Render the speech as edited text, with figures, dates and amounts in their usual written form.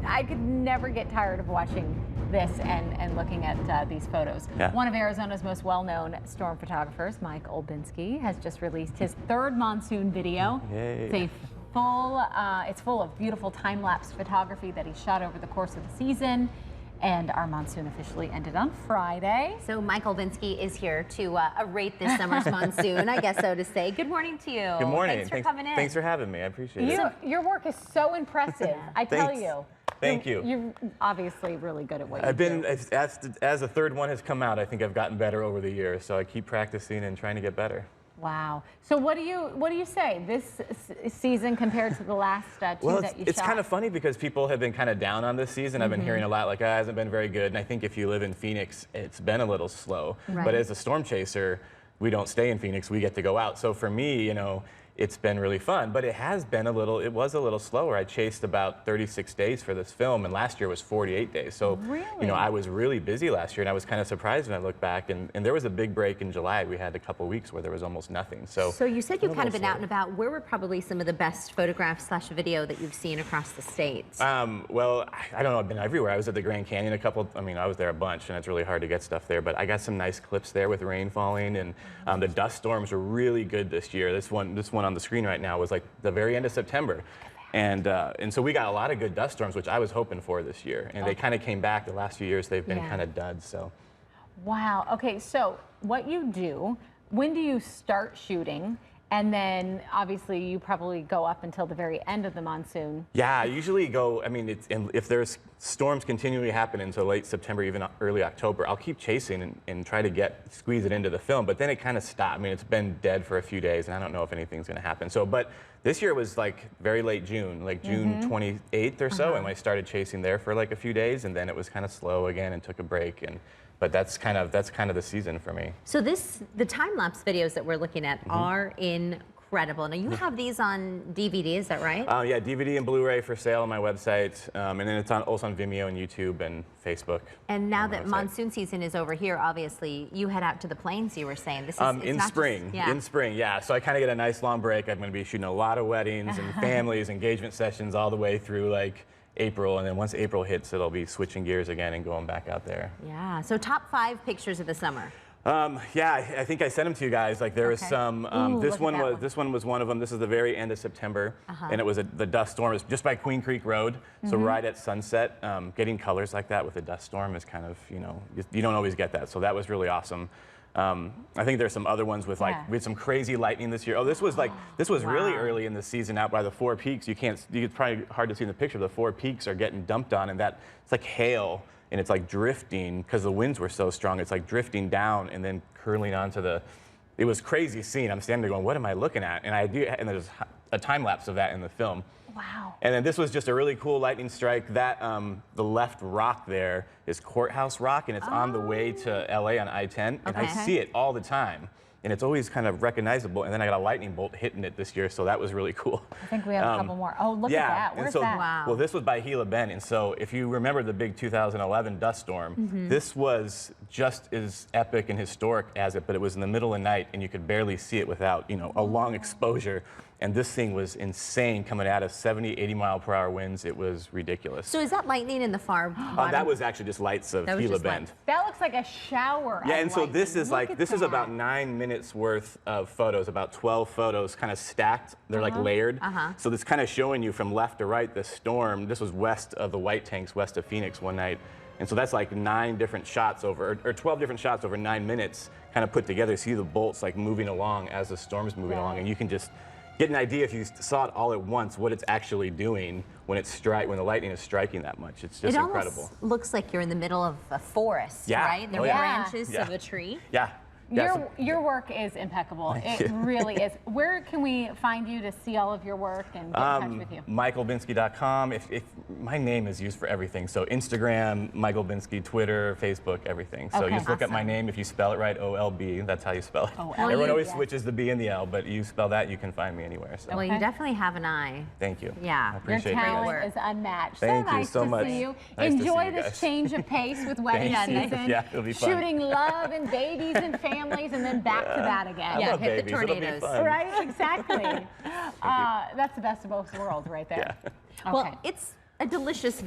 I could never get tired of watching this and looking at these photos. Yeah. One of Arizona's most well-known storm photographers, Mike Olbinski, has just released his third monsoon video. Yay. It's full of beautiful time-lapse photography that he shot over the course of the season. And our monsoon officially ended on Friday. So Mike Olbinski is here to rate this summer's monsoon, I guess so to say. Good morning to you. Good morning. Thanks for coming in. Thanks for having me. I appreciate it. Your work is so impressive. I tell Thanks. you. Thank you. You're obviously really good at what you I've been, do. as the third one has come out, I think I've gotten better over the years. So I keep practicing and trying to get better. Wow. So what do you say this season compared to the last two that you shot? It's kind of funny because people have been kind of down on this season. I've been hearing a lot like, it hasn't been very good. And I think if you live in Phoenix, it's been a little slow. Right. But as a storm chaser, we don't stay in Phoenix. We get to go out. So for me, you know, it's been really fun, but it was a little slower. I chased about 36 days for this film, and last year was 48 days. So, really? You know, I was really busy last year, and I was kind of surprised when I look back, and there was a big break in July. We had a couple weeks where there was almost nothing. So you said you've kind of been out and about. Where were probably some of the best photographs / video that you've seen across the states? Well, I don't know, I've been everywhere. I was at the Grand Canyon I was there a bunch, and it's really hard to get stuff there, but I got some nice clips there with rain falling, and the dust storms were really good this year. This one on the screen right now was like the very end of September. And so we got a lot of good dust storms, which I was hoping for this year. And they kind of came back. The last few years, they've been kind of duds, so. Wow, okay, so what you do, when do you start shooting? And then obviously you probably go up until the very end of the monsoon. Yeah, I usually go, if there's storms continually happen until late September, even early October, I'll keep chasing and try to squeeze it into the film, but then it kind of stopped. I mean, it's been dead for a few days and I don't know if anything's gonna happen. So, but this year was like very late June, like June 28th or so, and I started chasing there for like a few days, and then it was kind of slow again and took a break. But that's kind of the season for me. So the time-lapse videos that we're looking at are incredible. Now you have these on DVD, is that right? Yeah, DVD and Blu-ray for sale on my website, and then it's also on Vimeo and YouTube and Facebook. And now that monsoon season is over here, obviously you head out to the plains. You were saying this is in spring. In spring, yeah. So I kind of get a nice long break. I'm going to be shooting a lot of weddings and families, engagement sessions all the way through like April, and then once April hits, it'll be switching gears again and going back out there. Yeah. So top 5 pictures of the summer. Yeah, I think I sent them to you guys. Like there was some. Ooh, this one was one of them. This is the very end of September, and it was the dust storm. It was just by Queen Creek Road, so right at sunset. Getting colors like that with a dust storm is kind of, you know, you don't always get that. So that was really awesome. I think there's some other ones with we had some crazy lightning this year. Oh, this was really early in the season out by the Four Peaks. It's probably hard to see in the picture. The Four Peaks are getting dumped on, and it's like hail, and it's like drifting because the winds were so strong. It's like drifting down and then curling onto it was crazy scene. I'm standing there going, what am I looking at? And there's a time lapse of that in the film. Wow. And then this was just a really cool lightning strike. That the left rock there is Courthouse Rock, and it's on the way to LA on I-10, and I see it all the time. And it's always kind of recognizable. And then I got a lightning bolt hitting it this year, so that was really cool. I think we have a couple more. Oh, look at that. Where's that? Wow. Well, this was by Gila Bend, and so if you remember the big 2011 dust storm, this was just as epic and historic as it, but it was in the middle of the night, and you could barely see it without, you know, a long exposure. And this thing was insane, coming at us, 70, 80-mile-per-hour winds. It was ridiculous. So is that lightning in the far bottom? That was actually just lights of Gila Bend. That looks like a shower. Yeah, and so this is this is about 9 minutes worth of photos, about 12 photos kind of stacked. They're like layered. So this kind of showing you from left to right the storm. This was west of the White Tanks, west of Phoenix one night. And so that's like 9 different shots over, or 12 different shots over 9 minutes kind of put together. See the bolts like moving along as the storm's moving along, and you can just get an idea if you saw it all at once what it's actually doing when the lightning is striking that much. It's just incredible. It almost looks like you're in the middle of a forest, right? The branches of a tree. Yeah. Your work is impeccable. It really is. Where can we find you to see all of your work and get in touch with you? MikeOlbinski.com. If my name is used for everything, so Instagram, Mike Olbinski, Twitter, Facebook, everything. So you just look up my name. If you spell it right, O-L-B, that's how you spell it. Everyone always switches the B and the L, but you spell that, you can find me anywhere. So. Well, you definitely have an eye. Thank you. Yeah. I appreciate your it. talent work. is unmatched. Thank you so nice to much. see you. Nice to see Enjoy you this guys. change of pace with wedding season. Yeah, it'll be fun. Shooting love and babies and families, and then back to that again. Yeah, love hit babies. the tornadoes. It'll be fun. Right, exactly. That's the best of both worlds right there. Yeah. Okay. Well, it's a delicious